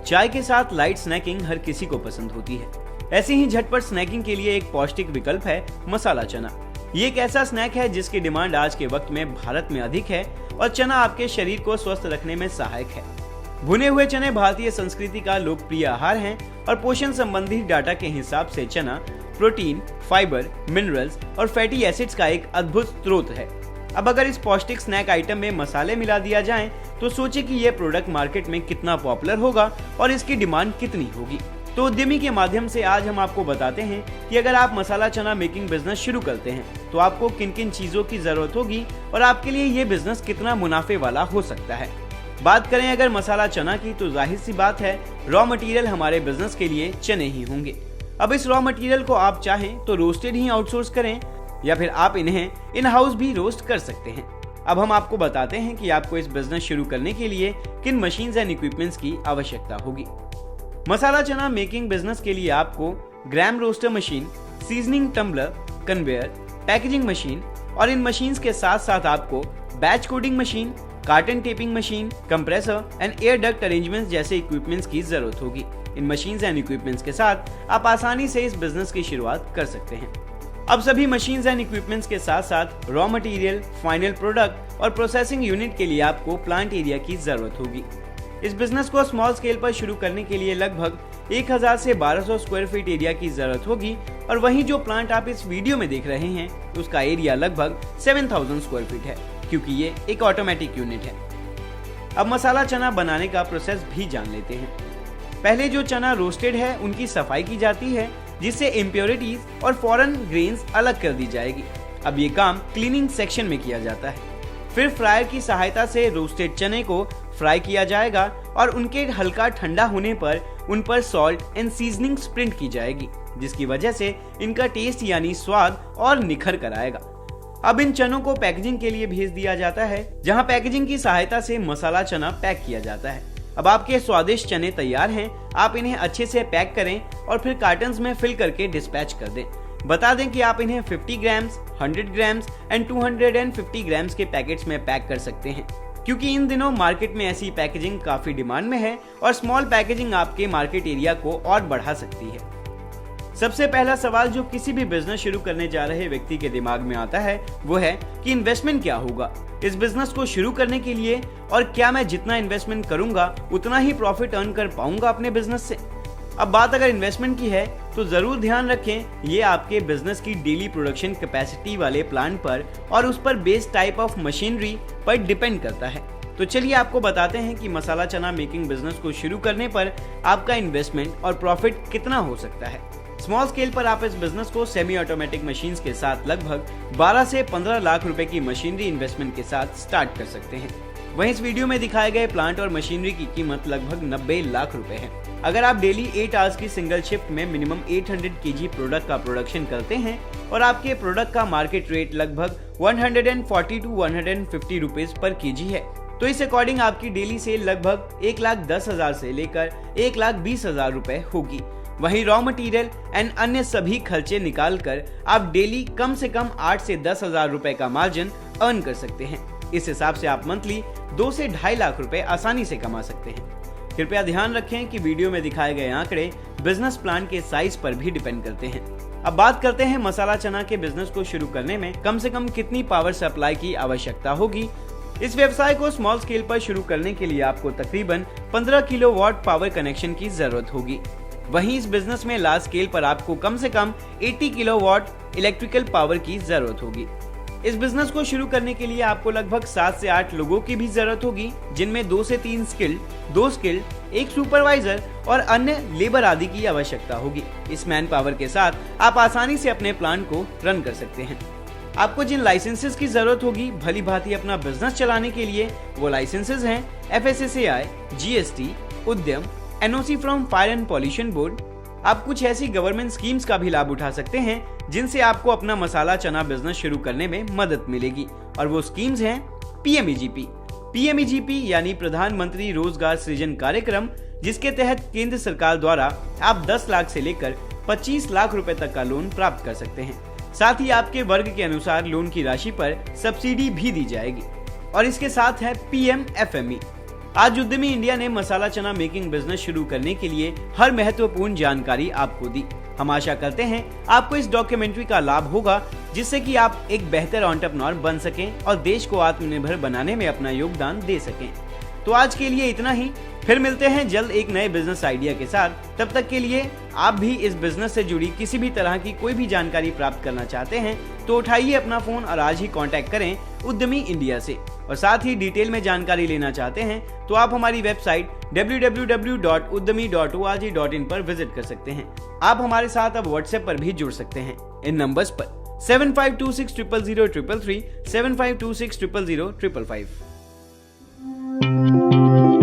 चाय के साथ लाइट स्नैकिंग हर किसी को पसंद होती है। ऐसे ही झटपट स्नैकिंग के लिए एक पौष्टिक विकल्प है मसाला चना। ये एक ऐसा स्नैक है जिसकी डिमांड आज के वक्त में भारत में अधिक है और चना आपके शरीर को स्वस्थ रखने में सहायक है। भुने हुए चने भारतीय संस्कृति का लोकप्रिय आहार हैं और पोषण संबंधी डाटा के हिसाब से चना प्रोटीन, फाइबर, मिनरल्स और फैटी एसिड्स का एक अद्भुत स्रोत है। अब अगर इस पौष्टिक स्नैक आइटम में मसाले मिला दिया जाए तो सोचिए कि ये प्रोडक्ट मार्केट में कितना पॉपुलर होगा और इसकी डिमांड कितनी होगी। तो उद्यमी के माध्यम से आज हम आपको बताते हैं कि अगर आप मसाला चना मेकिंग बिजनेस शुरू करते हैं तो आपको किन किन चीजों की जरूरत होगी और आपके लिए ये बिजनेस कितना मुनाफे वाला हो सकता है। बात करें अगर मसाला चना की तो जाहिर सी बात है रॉ मटेरियल हमारे बिजनेस के लिए चने ही होंगे। अब इस रॉ मटेरियल को आप चाहें तो रोस्टेड ही आउटसोर्स करें या फिर आप इन्हें इन हाउस भी रोस्ट कर सकते हैं। अब हम आपको बताते हैं कि आपको इस बिजनेस शुरू करने के लिए किन मशीन्स एंड इक्विपमेंट्स की आवश्यकता होगी। मसाला चना मेकिंग बिजनेस के लिए आपको gram roaster machine, seasoning tumbler, conveyor, packaging machine और इन मशीन्स के साथ साथ आपको batch coding machine, carton taping machine, compressor and air duct arrangements जैसे इक्विपमेंट्स की जरूरत होगी। इन मशीन्स एंड इक्विपमेंट्स के साथ आप आसानी से इस बिजनेस की शुरुआत कर सकते हैं। अब सभी मशीन्स एंड इक्विपमेंट्स के साथ साथ रॉ मटेरियल, फाइनल प्रोडक्ट और प्रोसेसिंग यूनिट के लिए आपको प्लांट एरिया की जरूरत होगी। इस बिजनेस को स्मॉल स्केल पर शुरू करने के लिए लगभग 1000 से 1200 स्क्वायर फीट एरिया की जरूरत होगी और वहीं जो प्लांट आप इस वीडियो में देख रहे हैं उसका एरिया लगभग 7000 स्क्वायर फीट है, क्योंकि ये एक ऑटोमेटिक यूनिट है। अब मसाला चना बनाने का प्रोसेस भी जान लेते हैं। पहले जो चना रोस्टेड है उनकी सफाई की जाती है जिससे इम्प्योरिटीज और फॉरेन ग्रेन्स अलग कर दी जाएगी। अब ये काम क्लीनिंग सेक्शन में किया जाता है। फिर फ्रायर की सहायता से रोस्टेड चने को फ्राई किया जाएगा और उनके हल्का ठंडा होने पर उन पर सॉल्ट एंड सीजनिंग स्प्रिंट की जाएगी, जिसकी वजह से इनका टेस्ट यानी स्वाद और निखर कर आएगा। अब इन चनों को पैकेजिंग के लिए भेज दिया जाता है, जहां पैकेजिंग की सहायता से मसाला चना पैक किया जाता है। अब आपके स्वादिष्ट चने तैयार हैं, आप इन्हें अच्छे से पैक करें और फिर कार्टन्स में फिल करके डिस्पैच कर दें। बता दें कि आप इन्हें 50 ग्राम्स, 100 ग्राम्स एंड 250 ग्राम्स के पैकेट्स में पैक कर सकते हैं, क्योंकि इन दिनों मार्केट में ऐसी पैकेजिंग काफी डिमांड में है और स्मॉल पैकेजिंग आपके मार्केट एरिया को और बढ़ा सकती है। सबसे पहला सवाल जो किसी भी बिजनेस शुरू करने जा रहे व्यक्ति के दिमाग में आता है वो है कि इन्वेस्टमेंट क्या होगा इस बिजनेस को शुरू करने के लिए और क्या मैं जितना इन्वेस्टमेंट करूंगा उतना ही प्रॉफिट अर्न कर पाऊंगा अपने बिजनेस से। अब बात अगर इन्वेस्टमेंट की है तो जरूर ध्यान रखें ये आपके बिजनेस की डेली प्रोडक्शन कैपेसिटी वाले प्लांट पर और उस पर बेस्ड टाइप ऑफ मशीनरी पर डिपेंड करता है। तो चलिए आपको बताते हैं कि मसाला चना मेकिंग बिजनेस को शुरू करने पर आपका इन्वेस्टमेंट और प्रॉफिट कितना हो सकता है। स्मॉल स्केल पर आप इस बिजनेस को सेमी ऑटोमेटिक मशीन्स के साथ लगभग 12 से 15 लाख रुपए की मशीनरी इन्वेस्टमेंट के साथ स्टार्ट कर सकते हैं। वहीं इस वीडियो में दिखाए गए प्लांट और मशीनरी की कीमत लगभग 90 लाख रुपए है। अगर आप डेली 8 आवर्स की सिंगल शिफ्ट में मिनिमम 800 केजी प्रोडक्ट का प्रोडक्शन करते हैं और आपके प्रोडक्ट का मार्केट रेट लगभग 140 टू 150 रुपीज पर केजी है, तो इस अकॉर्डिंग आपकी डेली सेल लगभग 1,10,000 से लेकर 1,20,000 रुपए होगी। वहीं रॉ मटेरियल एंड अन्य सभी खर्चे निकाल कर आप डेली कम से कम 8 से 10,000 रुपए का मार्जिन अर्न कर सकते हैं। इस हिसाब से आप मंथली 2 से 2.5 लाख रुपए आसानी से कमा सकते हैं। कृपया ध्यान रखें कि वीडियो में दिखाए गए आंकड़े बिजनेस प्लान के साइज पर भी डिपेंड करते हैं। अब बात करते हैं मसाला चना के बिजनेस को शुरू करने में कम से कम कितनी पावर सप्लाई की आवश्यकता होगी। इस व्यवसाय को स्मॉल स्केल पर शुरू करने के लिए आपको तकरीबन 15 किलोवाट पावर कनेक्शन की जरूरत होगी। वहीं इस बिजनेस में लार्ज स्केल पर आपको कम से कम 80 किलोवाट इलेक्ट्रिकल पावर की जरूरत होगी। इस बिजनेस को शुरू करने के लिए आपको लगभग 7 से 8 लोगों की भी जरूरत होगी, जिनमें 2 से 3 स्किल्ड, 2 स्किल्ड, एक सुपरवाइजर और अन्य लेबर आदि की आवश्यकता होगी। इस मैन पावर के साथ आप आसानी से अपने प्लांट को रन कर सकते हैं। आपको जिन लाइसेंसेस की जरूरत होगी भली भांति अपना बिजनेस चलाने के लिए वो लाइसेंसेस हैं FSSAI, GST, उद्यम, NOC from fire and pollution board. आप कुछ ऐसी गवर्नमेंट स्कीम्स का भी लाभ उठा सकते हैं जिनसे आपको अपना मसाला चना बिजनेस शुरू करने में मदद मिलेगी, और वो स्कीम्स हैं PMEGP। PMEGP यानी प्रधानमंत्री रोजगार सृजन कार्यक्रम, जिसके तहत केंद्र सरकार द्वारा आप 10 लाख से लेकर 25 लाख रुपए तक का लोन प्राप्त कर सकते हैं। साथ ही आपके वर्ग के अनुसार लोन की राशि पर सब्सिडी भी दी जाएगी। और इसके साथ है PMFME। आज उद्यमी इंडिया ने मसाला चना मेकिंग बिजनेस शुरू करने के लिए हर महत्वपूर्ण जानकारी आपको दी। हम आशा करते हैं आपको इस डॉक्यूमेंट्री का लाभ होगा, जिससे कि आप एक बेहतर एंटरप्रेन्योर बन सकें और देश को आत्मनिर्भर बनाने में अपना योगदान दे सकें। तो आज के लिए इतना ही, फिर मिलते हैं जल्द एक नए बिजनेस आइडिया के साथ। तब तक के लिए आप भी इस बिजनेस से जुड़ी किसी भी तरह की कोई भी जानकारी प्राप्त करना चाहते हैं तो उठाइए अपना फोन और आज ही कांटेक्ट करें उद्यमी इंडिया से। और साथ ही डिटेल में जानकारी लेना चाहते हैं तो आप हमारी वेबसाइट www.uddami.org.in पर विजिट कर सकते हैं। आप हमारे साथ अब व्हाट्सएप पर भी जुड़ सकते हैं इन नंबर्स पर 7526000333, 7526000555।